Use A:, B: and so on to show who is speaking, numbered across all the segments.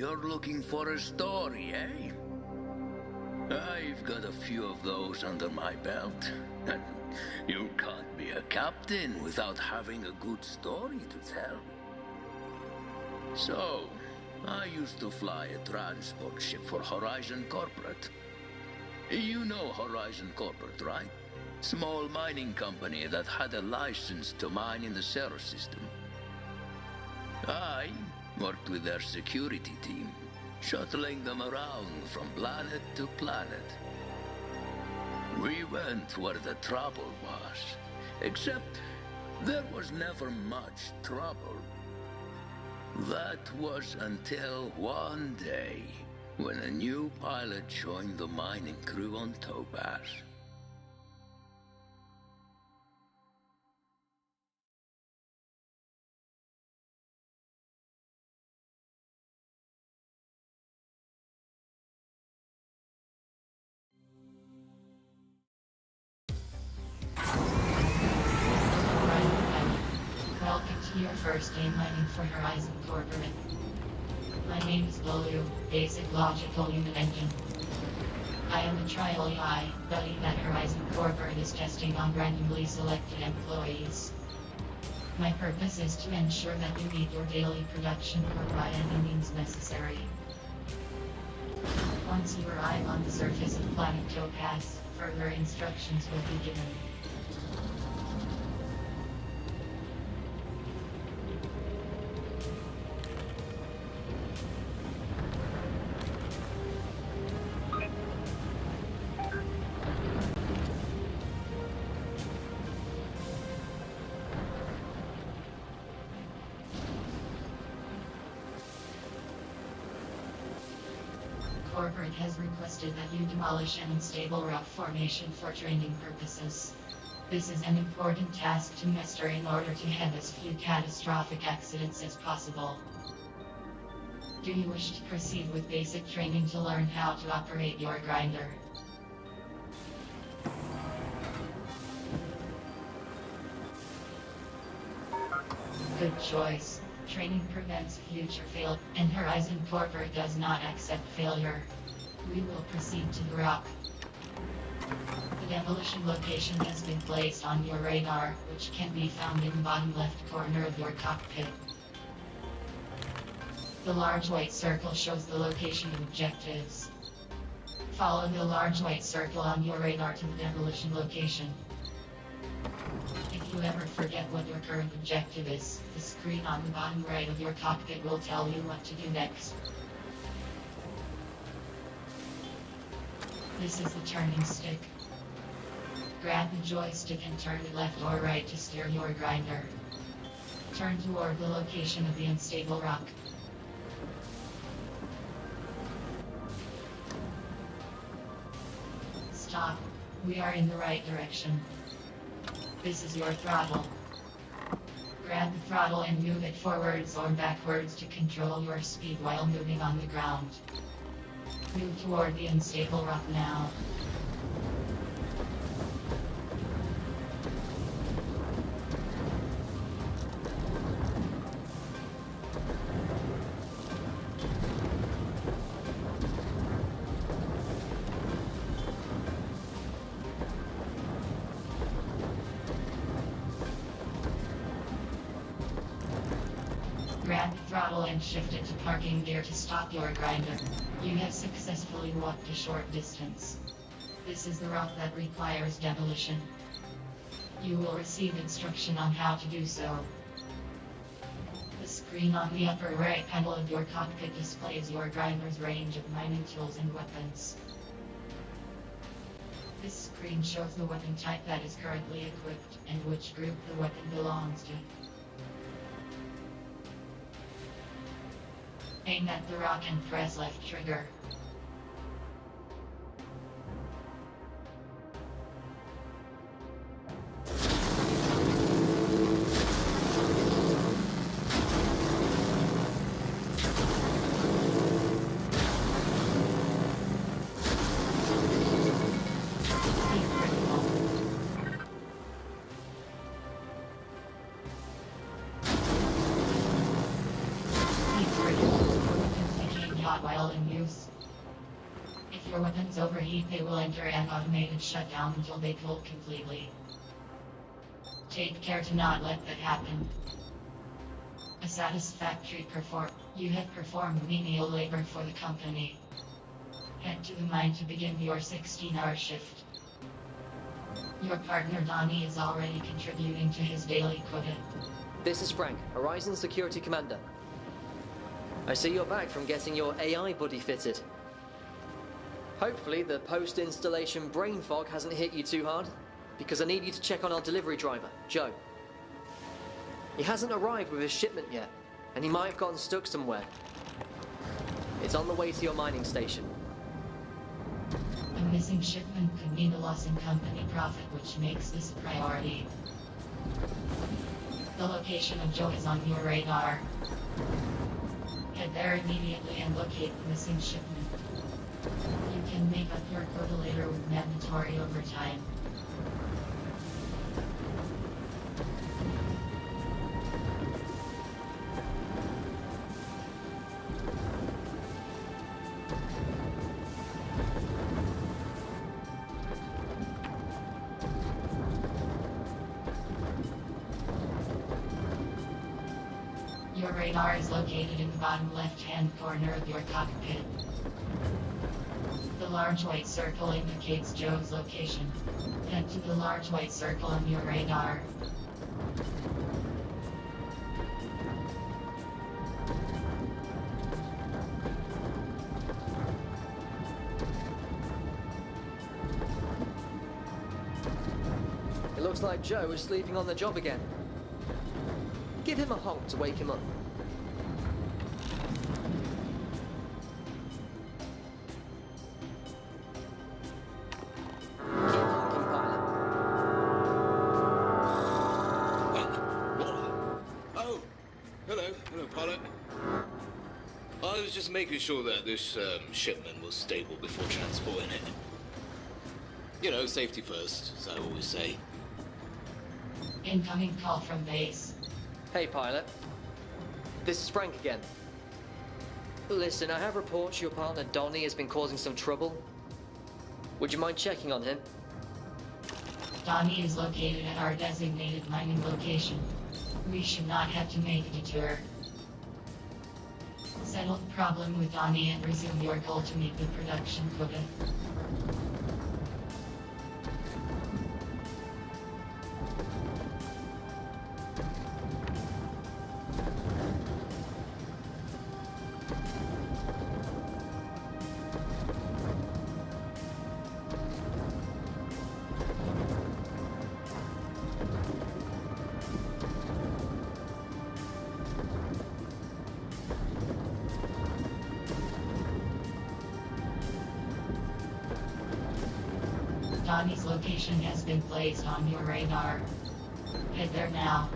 A: you're looking for a story, eh? I've got a few of those under my belt. And you can't be a captain without having a good story to tell. So, I used to fly a transport ship for Horizon Corporate. You know Horizon Corporate, right? Small mining company that had a license to mine in the Serra system. I worked with their security team, shuttling them around from planet to planet. We went where the trouble was, except there was never much trouble. That was until one day, when a new pilot joined the mining crew on Topaz.
B: Welcome to your first day mining for Horizon Corporate. My name is Bolu, Basic Logical Human Engine. I am a trial AI, buddy that Horizon Corporate is testing on randomly selected employees. My purpose is to ensure that you meet your daily production or by any means necessary. Once you arrive on the surface of planet Topaz, further instructions will be given. Corporate has requested that you demolish an unstable rock formation for training purposes. This is an important task to master in order to have as few catastrophic accidents as possible. Do you wish to proceed with basic training to learn how to operate your grinder? Good choice. Training prevents future failure, and Horizon Corporate does not accept failure. We will proceed to the rock. The demolition location has been placed on your radar, which can be found in the bottom left corner of your cockpit. The large white circle shows the location of objectives. Follow the large white circle on your radar to the demolition location. If you ever forget what your current objective is, the screen on the bottom right of your cockpit will tell you what to do next. This is the turning stick. Grab the joystick and turn it left or right to steer your grinder. Turn toward the location of the unstable rock. Stop. We are in the right direction. This is your throttle. Grab the throttle and move it forwards or backwards to control your speed while moving on the ground. Move toward the unstable rock now. Grab the throttle and shift it to parking gear to stop your grinder. You have successfully walked a short distance. This is the rock that requires demolition. You will receive instruction on how to do so. The screen on the upper right panel of your cockpit displays your grinder's range of mining tools and weapons. This screen shows the weapon type that is currently equipped, and which group the weapon belongs to. Aim at the rock and press left trigger. weapons overheat, they will enter an automated shutdown until they cool completely. Take care to not let that happen. A satisfactory You have performed menial labor for the company. Head to the mine to begin your 16-hour shift. Your partner Donnie is already contributing to his daily quota.
C: This is Frank, Horizon Security Commander. I see you're back from getting your AI buddy fitted. Hopefully the post-installation brain fog hasn't hit you too hard, because I need you to check on our delivery driver, Joe. He hasn't arrived with his shipment yet, and he might have gotten stuck somewhere. It's on the way to your mining station.
B: A missing shipment could mean a loss in company profit, which makes this a priority. The location of Joe is on your radar. Head there immediately and locate the missing shipment. You can make up your quota later with mandatory overtime. Your radar is located in the bottom left-hand corner of your cockpit. The large white circle indicates Joe's location. Head to the large white circle on your radar.
C: It looks like Joe is sleeping on the job again. Give him a honk to wake him up. Keep honking, pilot.
D: Oh, hello, pilot. I was just making sure that this shipment was stable before transporting it. You know, safety first, as I always say.
B: Incoming call from base.
C: Hey, pilot. This is Frank again. Listen, I have reports your partner Donnie has been causing some trouble. Would you mind checking on him?
B: Donnie is located at our designated mining location. We should not have to make a detour. Settle the problem with Donnie and resume your goal to meet the production quota. Donnie's location has been placed on your radar. Head there now.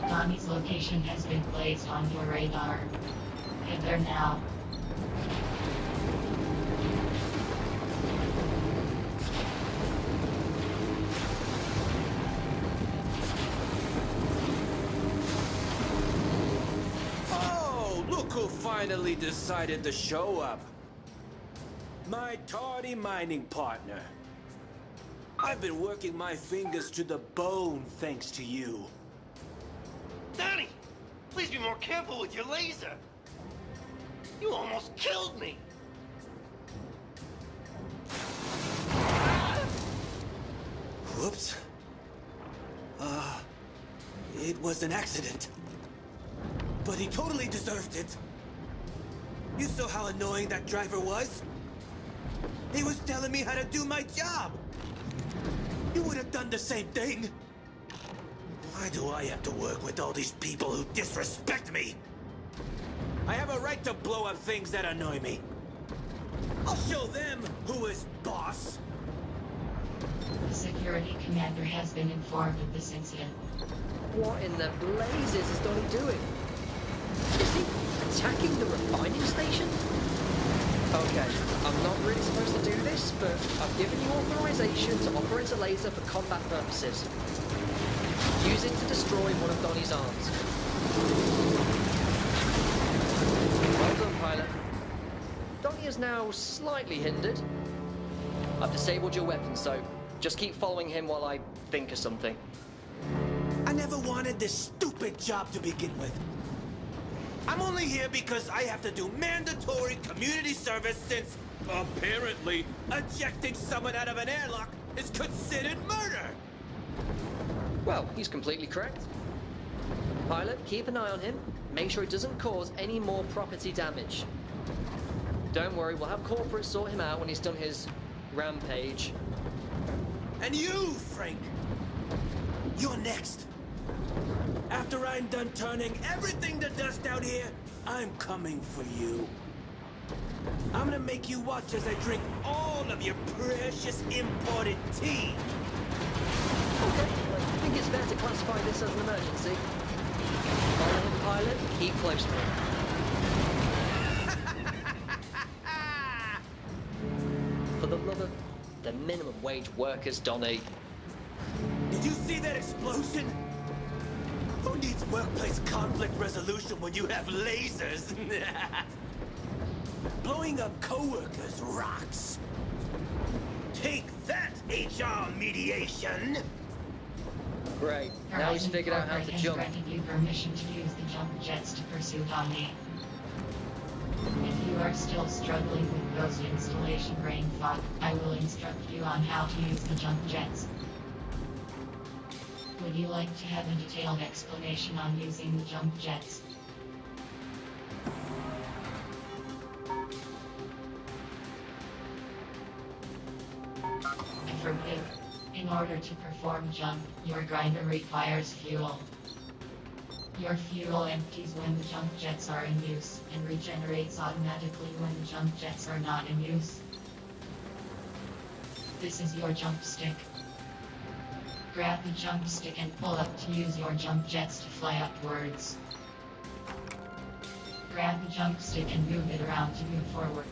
B: Donnie's location has been placed on your radar. Head there now.
E: Oh, look who finally decided to show up. My tardy mining partner. I've been working my fingers to the bone thanks to you.
F: Donnie, please be more careful with your laser. You almost killed me.
E: Whoops. It was an accident. But he totally deserved it. You saw how annoying that driver was? He was telling me how to do my job. You would have done the same thing. Why do I have to work with all these people who disrespect me? I have a right to blow up things that annoy me. I'll show them who is boss.
B: The security commander has been informed of this incident.
C: What in the blazes is Donnie doing? Is he attacking the refining station? Okay, I'm not really supposed to do this, but I've given you authorization to operate a laser for combat purposes. Use it to destroy one of Donnie's arms. Well done, pilot. Donnie is now slightly hindered. I've disabled your weapon, so just keep following him while I think of something.
E: I never wanted this stupid job to begin with. I'm only here because I have to do mandatory community service since, apparently, ejecting someone out of an airlock is considered murder!
C: Well, he's completely correct. Pilot, keep an eye on him. Make sure he doesn't cause any more property damage. Don't worry, we'll have corporate sort him out when he's done his rampage.
E: And you, Frank! You're next. After I'm done turning everything to dust out here, I'm coming for you. I'm gonna make you watch as I drink all of your precious imported tea.
C: Okay, I think it's fair to classify this as an emergency. Follow him, pilot. Keep close to him. For the love of the minimum wage workers, Donnie.
E: Did you see that explosion? Who needs workplace conflict resolution when you have lasers? Blowing up coworkers rocks. Take that, HR mediation!
C: Great. Now he's figured out how to jump.
B: Granted you permission to use the jump jets to pursue Donnie. If you are still struggling with those installation brain fog, I will instruct you on how to use the jump jets. Would you like to have a detailed explanation on using the jump jets? Affirmative. In order to perform jump, your grinder requires fuel. Your fuel empties when the jump jets are in use, and regenerates automatically when the jump jets are not in use. This is your jump stick. Grab the jump stick and pull up to use your jump jets to fly upwards. Grab the jump stick and move it around to move forward.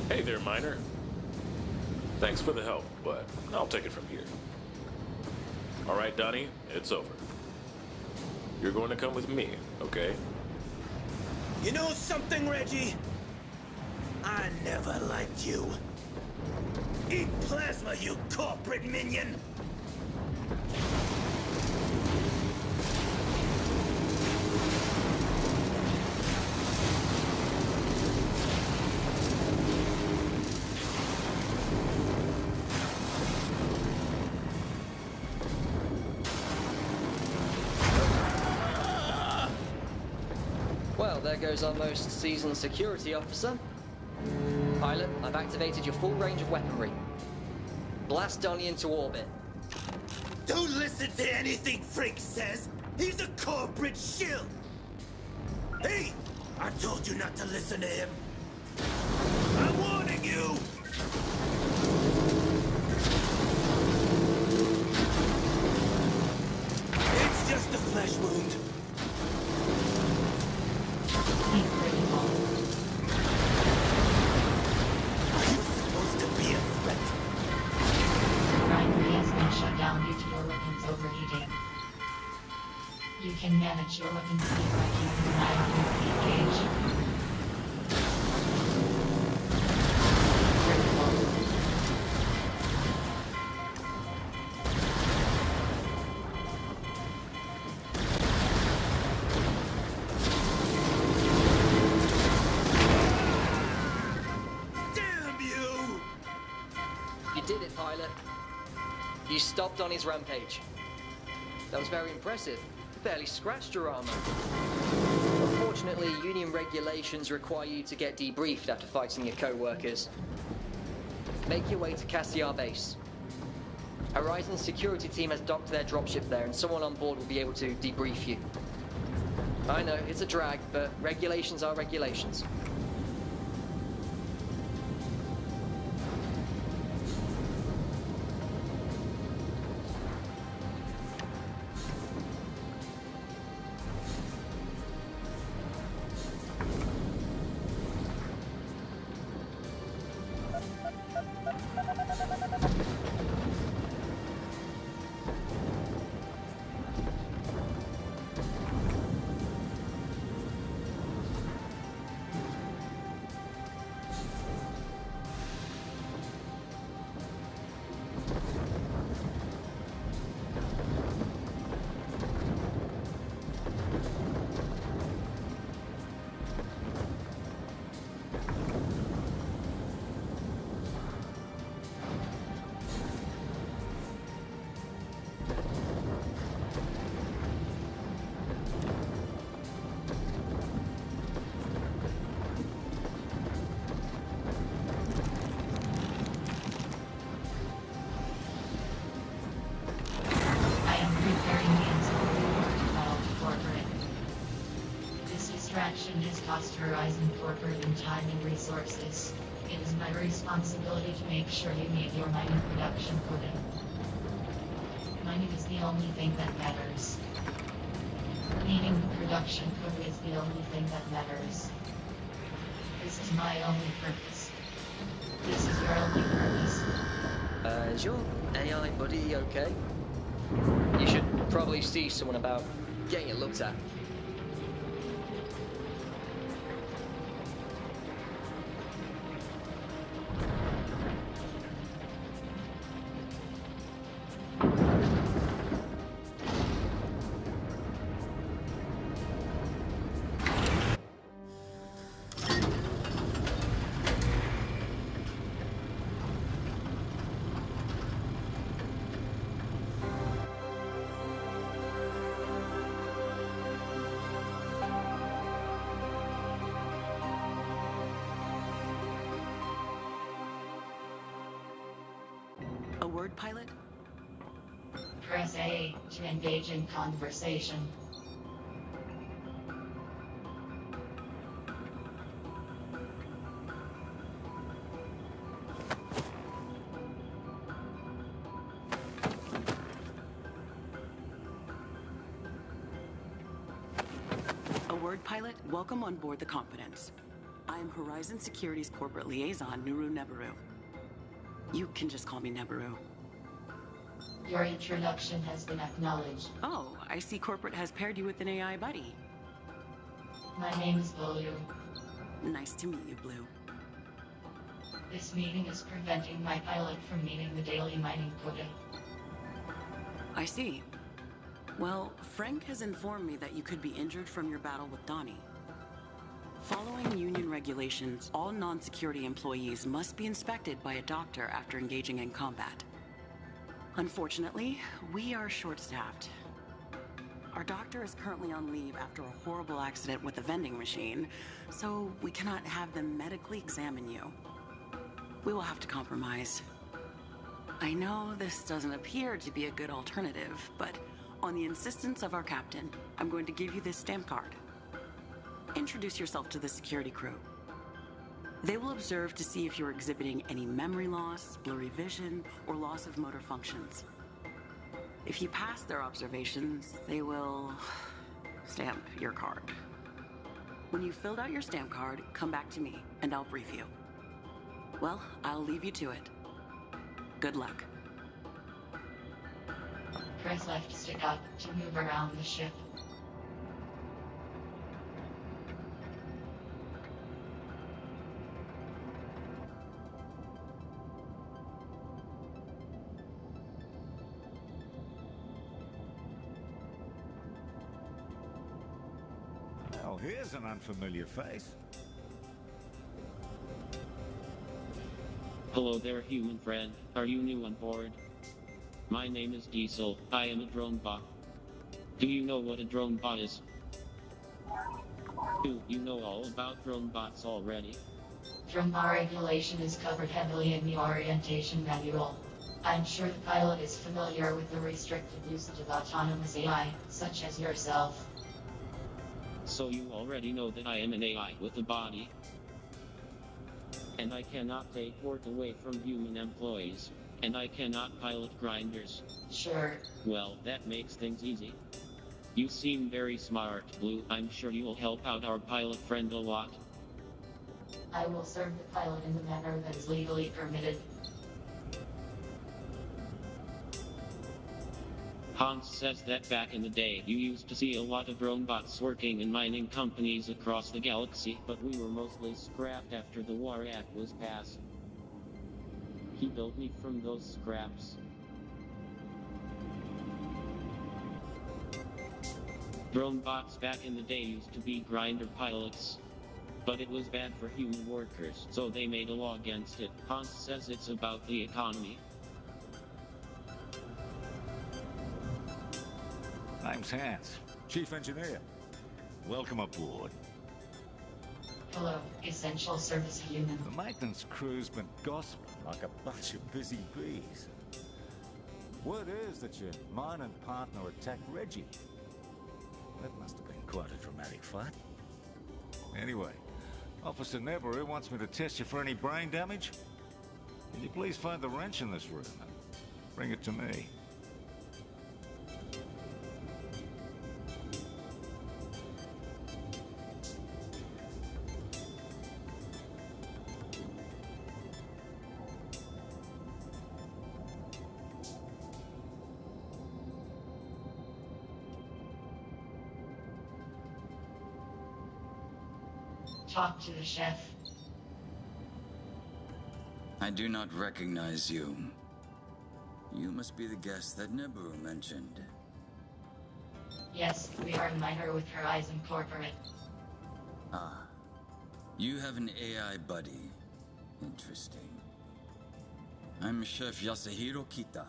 G: Hey there, Miner. Thanks for the help, but I'll take it from here. All right, Donnie, it's over. You're going to come with me, okay?
E: You know something, Reggie? I never liked you. Eat plasma, you corporate minion!
C: Well, there goes our most seasoned security officer. Pilot, I've activated your full range of weaponry. Blast Donnie into orbit.
E: Don't listen to anything Frank says! He's a corporate shill! Hey! I told you not to listen to him! I'm warning you!
B: weapons overheating. You can manage your weapon speed by keeping an eye on your feed gauge. Critical.
E: Damn you!
C: You did it, pilot. You stopped on his rampage. That was very impressive. You barely scratched your armor. Unfortunately, Union regulations require you to get debriefed after fighting your co-workers. Make your way to Cassiar base. Horizon's security team has docked their dropship there, and someone on board will be able to debrief you. I know, it's a drag, but regulations are regulations.
B: I am preparing the installation to corporate. This distraction has cost Horizon Corporate in time and resources. It is my responsibility to make sure you meet your mining production quota. Mining is the only thing that matters. Meeting the production quota is the only thing that matters. This is my only purpose. This is your only purpose.
C: Is your AI buddy okay? You should probably see someone about getting it looked at.
H: A word, pilot?
B: Press A to engage in conversation.
H: A word, pilot? Welcome on board the Confidence. I am Horizon Security's corporate liaison, Nuru Nebaru. You can just call me Nebaru.
B: Your introduction has been acknowledged.
H: Oh, I see corporate has paired you with an AI buddy.
B: My name is Blue.
H: Nice to meet you, Blue.
B: This meeting is preventing my pilot from meeting the daily mining quota.
H: I see. Well, Frank has informed me that you could be injured from your battle with Donnie. Following Union regulations, all non-security employees must be inspected by a doctor after engaging in combat. Unfortunately, we are short-staffed. Our doctor is currently on leave after a horrible accident with a vending machine, so we cannot have them medically examine you. We will have to compromise. I know this doesn't appear to be a good alternative, but on the insistence of our captain, I'm going to give you this stamp card. Introduce yourself to the security crew. They will observe to see if you're exhibiting any memory loss, blurry vision, or loss of motor functions. If you pass their observations, they will stamp your card. When you've filled out your stamp card, come back to me, and I'll brief you. Well, I'll leave you to it. Good luck.
B: Press left stick up to move around the ship.
I: Well, here's an unfamiliar face.
J: Hello there, human friend. Are you new on board? My name is Diesel. I am a drone bot. Do you know what a drone bot is? Do you know all about drone bots already?
B: Drone bot regulation is covered heavily in the orientation manual. I'm sure the pilot is familiar with the restricted usage of autonomous AI, such as yourself.
J: So you already know that I am an AI with a body. And I cannot take work away from human employees. And I cannot pilot grinders.
B: Sure.
J: Well, that makes things easy. You seem very smart, Blue. I'm sure you'll help out our pilot friend a lot.
B: I will serve the pilot in the manner that is legally permitted.
J: Hans says that back in the day you used to see a lot of drone bots working in mining companies across the galaxy, but we were mostly scrapped after the War Act was passed. He built me from those scraps. Drone bots back in the day used to be grinder pilots. But it was bad for human workers, so they made a law against it. Hans says it's about the economy.
I: Name's Hans, Chief Engineer. Welcome aboard.
B: Hello, essential service human.
I: The maintenance crew's been gossiping like a bunch of busy bees. Word is that your mining partner attacked Reggie. That must have been quite a dramatic fight. Anyway, Officer Neberu wants me to test you for any brain damage. Can you please find the wrench in this room and bring it to me?
B: Talk to the chef.
K: I do not recognize you. You must be the guest that Neberu mentioned.
B: Yes, we are a miner with Horizon Corporate.
K: Ah. You have an AI buddy. Interesting. I'm Chef Yasuhiro Kita.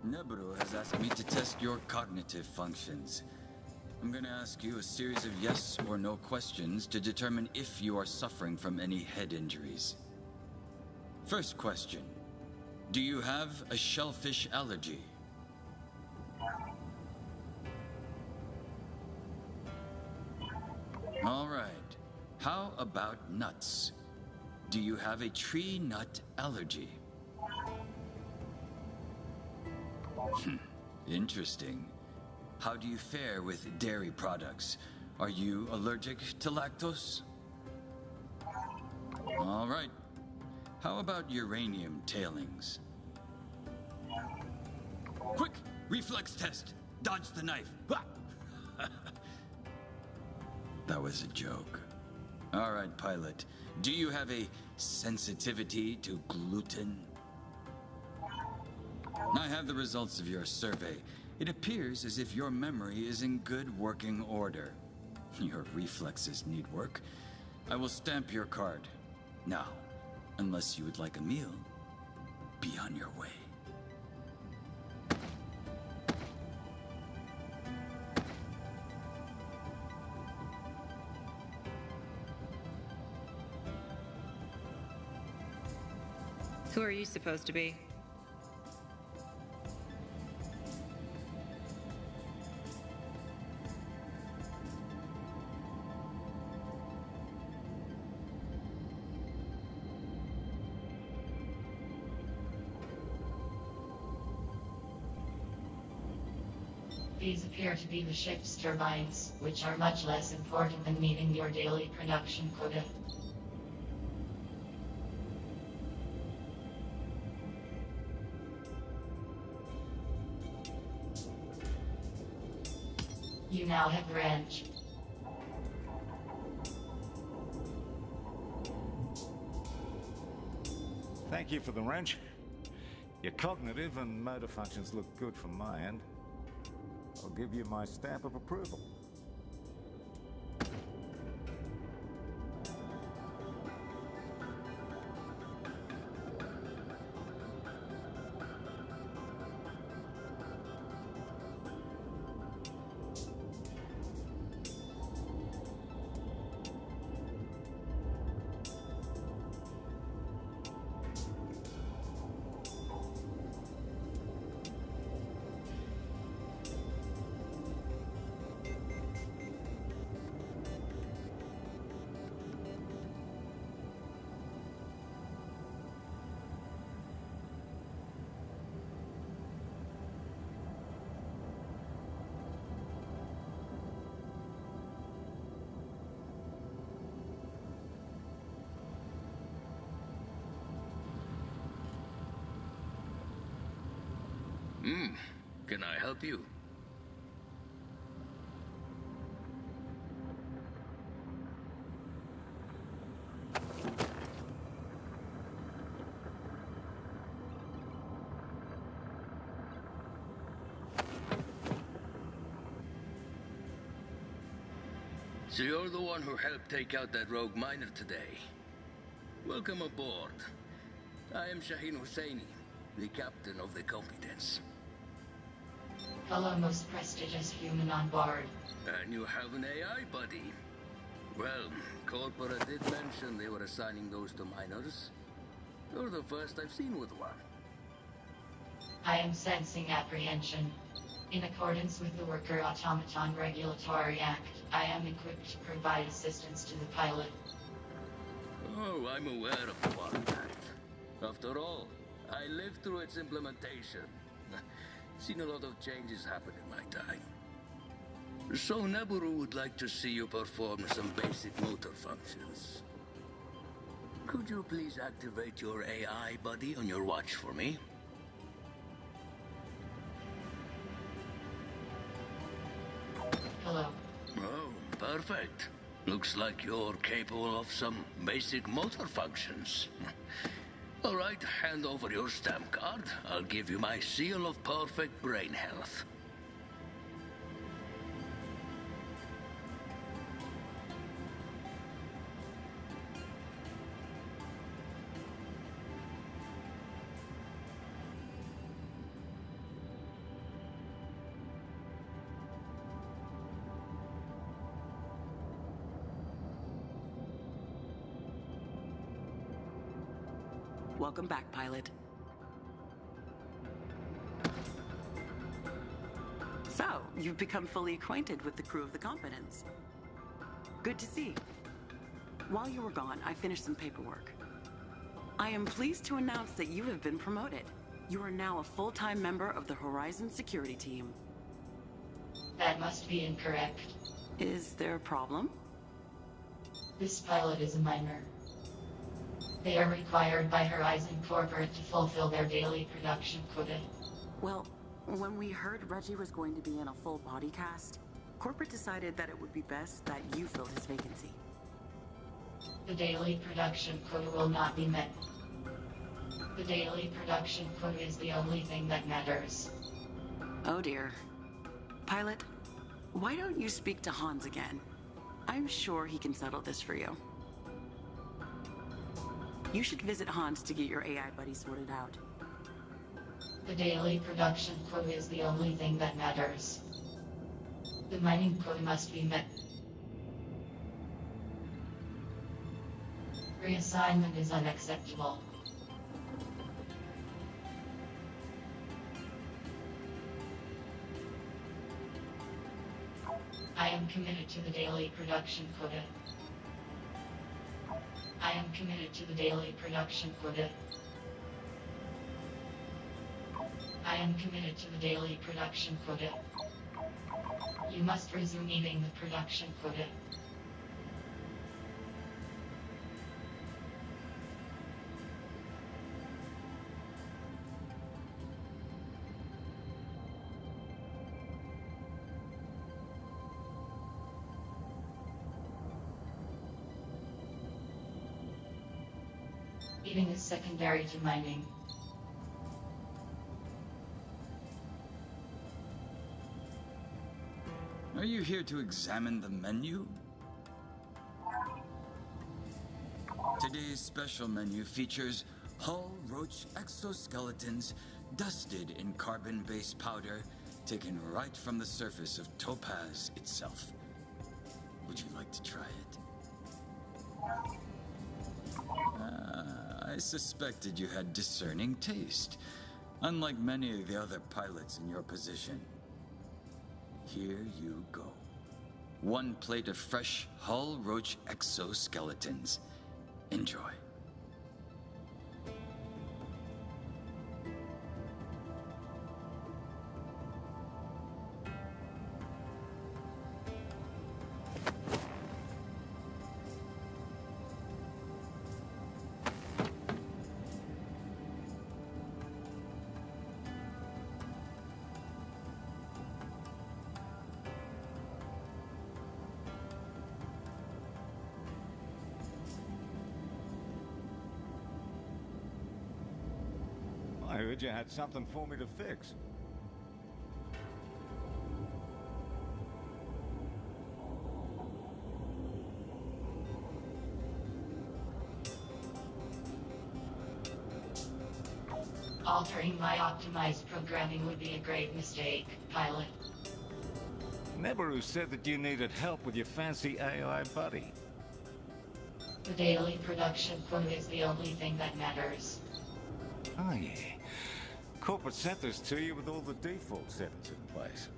K: Neberu has asked me to test your cognitive functions. I'm gonna ask you a series of yes or no questions to determine if you are suffering from any head injuries. First question. Do you have a shellfish allergy? All right. How about nuts? Do you have a tree nut allergy? Interesting. How do you fare with dairy products? Are you allergic to lactose? All right. How about uranium tailings? Quick! Reflex test! Dodge the knife! That was a joke. All right, pilot. Do you have a sensitivity to gluten? I have the results of your survey. It appears as if your memory is in good working order. Your reflexes need work. I will stamp your card. Now, unless you would like a meal, be on your way.
L: Who are you supposed to be?
B: These appear to be the ship's turbines, which are much less important than meeting your daily production quota. You now have range.
I: Thank you for the wrench. Your cognitive and motor functions look good from my end. I'll give you my stamp of approval.
A: Can I help you? So you're the one who helped take out that rogue miner today. Welcome aboard. I am Shaheen Husseini, the captain of the Competence.
B: Hello, most prestigious human on board.
A: And you have an AI buddy. Well, Corpora did mention they were assigning those to minors. You're the first I've seen with one.
B: I am sensing apprehension. In accordance with the Worker Automaton Regulatory Act, I am equipped to provide assistance to the pilot.
A: Oh, I'm aware of the Warrant Act. After all, I lived through its implementation. Seen a lot of changes happen in my time. So Neburu would like to see you perform some basic motor functions. Could you please activate your AI buddy on your watch for me?
B: Hello.
A: Oh, perfect. Looks like you're capable of some basic motor functions. All right, hand over your stamp card. I'll give you my seal of perfect brain health.
H: Welcome back, pilot. So, you've become fully acquainted with the crew of the Competence. Good to see. While you were gone, I finished some paperwork. I am pleased to announce that you have been promoted. You are now a full-time member of the Horizon security team.
B: That must be incorrect.
H: Is there a problem?
B: This pilot is a minor. They are required by Horizon Corporate to fulfill their daily production quota.
H: Well, when we heard Reggie was going to be in a full body cast, Corporate decided that it would be best that you fill his vacancy.
B: The daily production quota will not be met. The daily production quota is the only thing that matters.
H: Oh dear. Pilot, why don't you speak to Hans again? I'm sure he can settle this for you. You should visit Hans to get your AI buddy sorted out.
B: The daily production quota is the only thing that matters. The mining quota must be met. Reassignment is unacceptable. I am committed to the daily production quota. I am committed to the daily production quota. I am committed to the daily production quota. You must resume meeting the production quota. Eating is secondary to mining.
K: Are you here to examine the menu? Today's special menu features hull roach exoskeletons dusted in carbon-based powder taken right from the surface of Topaz itself. Would you like to try it? I suspected you had discerning taste, unlike many of the other pilots in your position. Here you go. 1 plate of fresh hull roach exoskeletons. Enjoy.
I: I heard you had something for me to fix.
B: Altering my optimized programming would be a great mistake, pilot.
I: Nebaru said that you needed help with your fancy AI buddy.
B: The daily production quota is the only thing that matters.
I: Oh yeah. Corporate sent this to you with all the default settings in place.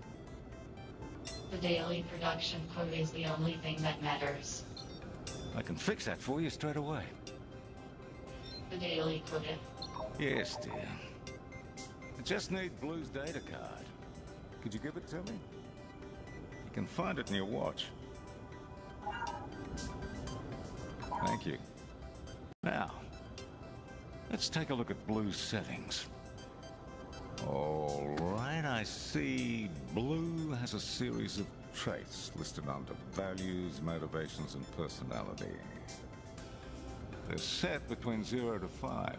B: The daily production quota is the only thing that matters.
I: I can fix that for you straight away.
B: The daily quota.
I: Yes, dear. I just need Blue's data card. Could you give it to me? You can find it in your watch. Thank you. Now, let's take a look at Blue's settings. All right, I see Blue has a series of traits listed under values, motivations, and personality. They're set between 0 to 5.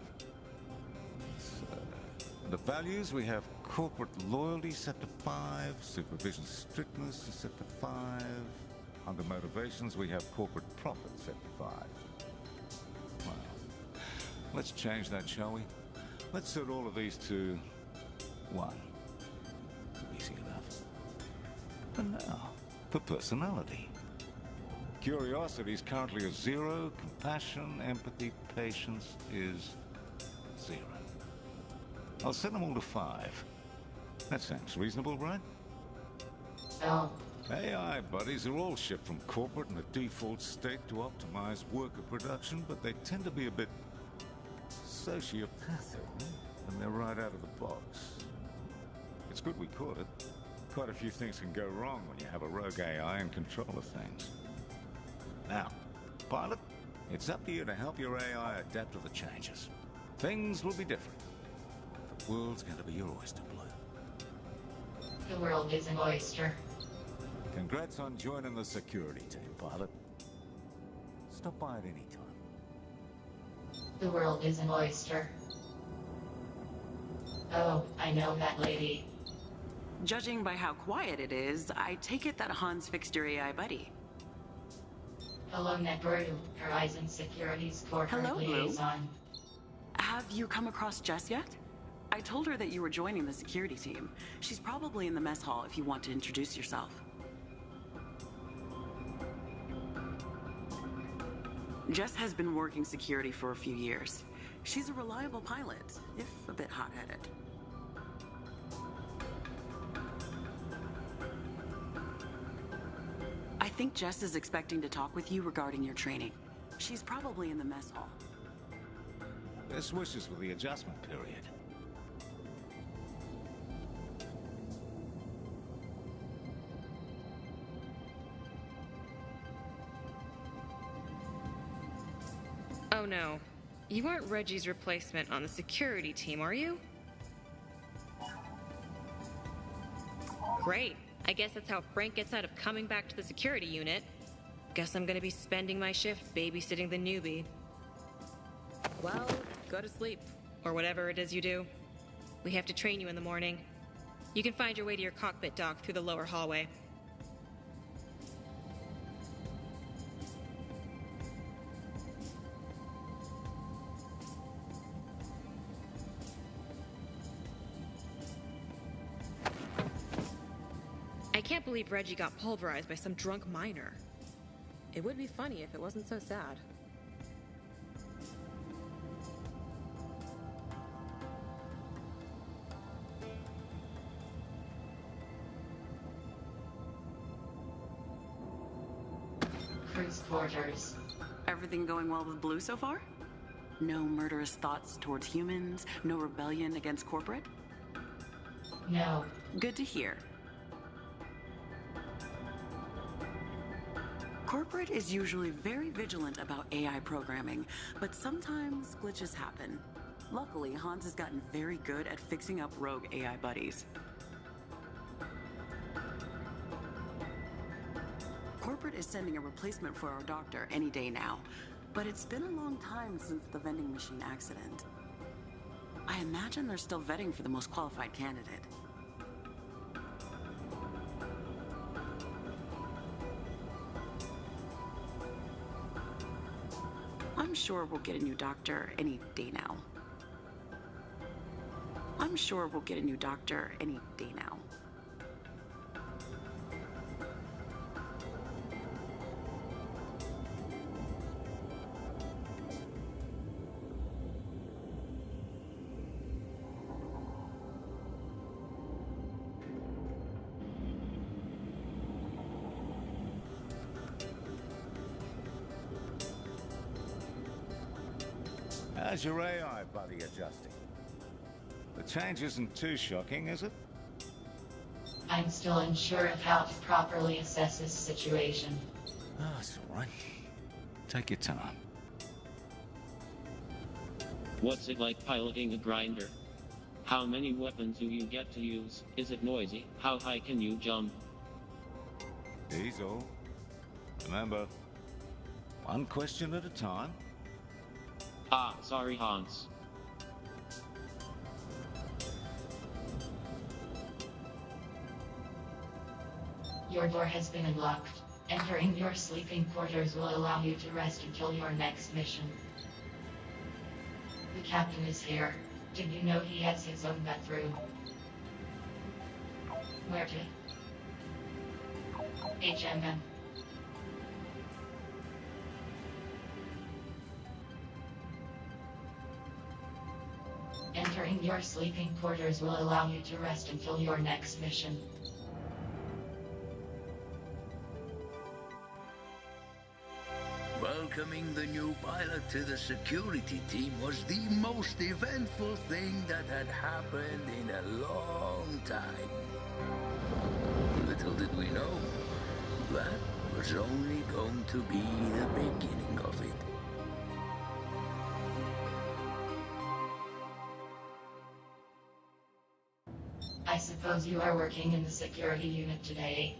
I: The values, we have corporate loyalty set to 5, supervision strictness is set to 5. Under motivations, we have corporate profit set to 5. Well, let's change that, shall we? Let's set all of these to 1. Easy enough. And now, for personality. Curiosity is currently a 0, compassion, empathy, patience is 0. I'll set them all to 5. That sounds reasonable, right?
B: No.
I: AI buddies are all shipped from corporate in a default state to optimize worker production, but they tend to be a bit sociopathic, and they're right out of the box. It's good we caught it. Quite a few things can go wrong when you have a rogue AI in control of things. Now, pilot, it's up to you to help your AI adapt to the changes. Things will be different. The world's going to be your oyster, Blue.
B: The world is an oyster.
I: Congrats on joining the security team, pilot. Stop by at any time.
B: The world is an oyster. Oh, I know that lady.
H: Judging by how quiet it is, I take it that Hans fixed your AI buddy.
B: Hello, Nebaru, Horizon Security's corporate
H: Hello, Blue.
B: liaison.
H: Have you come across Jess yet? I told her that you were joining the security team. She's probably in the mess hall if you want to introduce yourself. Jess has been working security for a few years. She's a reliable pilot, if a bit hot-headed. I think Jess is expecting to talk with you regarding your training. She's probably in the mess hall.
I: Best wishes for the adjustment period.
L: Oh no. You aren't Reggie's replacement on the security team, are you? Great. I guess that's how Frank gets out of coming back to the security unit. Guess I'm gonna be spending my shift babysitting the newbie. Well, go to sleep. Or whatever it is you do. We have to train you in the morning. You can find your way to your cockpit dock through the lower hallway. I can't believe Reggie got pulverized by some drunk miner. It would be funny if it wasn't so sad.
B: Crew's quarters.
H: Everything going well with Blue so far? No murderous thoughts towards humans? No rebellion against corporate?
B: No.
H: Good to hear. Corporate is usually very vigilant about AI programming, but sometimes glitches happen. Luckily, Hans has gotten very good at fixing up rogue AI buddies. Corporate is sending a replacement for our doctor any day now, but it's been a long time since the vending machine accident. I imagine they're still vetting for the most qualified candidate. I'm sure we'll get a new doctor any day now. I'm sure we'll get a new doctor any day now.
I: How's your AI buddy adjusting? The change isn't too shocking, is it?
B: I'm still unsure of how to properly assess this situation.
I: Oh, it's all right. Take your time.
J: What's it like piloting a grinder? How many weapons do you get to use? Is it noisy? How high can you jump?
I: Ease all. Remember, one question at a time.
J: Ah, sorry, Hans.
B: Your door has been unlocked. Entering your sleeping quarters will allow you to rest until your next mission. The captain is here. Did you know he has his own bathroom? Where to? HMM. Entering your sleeping quarters will allow you to rest until your next mission.
A: Welcoming the new pilot to the security team was the most eventful thing that had happened in a long time. Little did we know, that was only going to be the beginning of it.
B: I suppose you are working in the security unit today.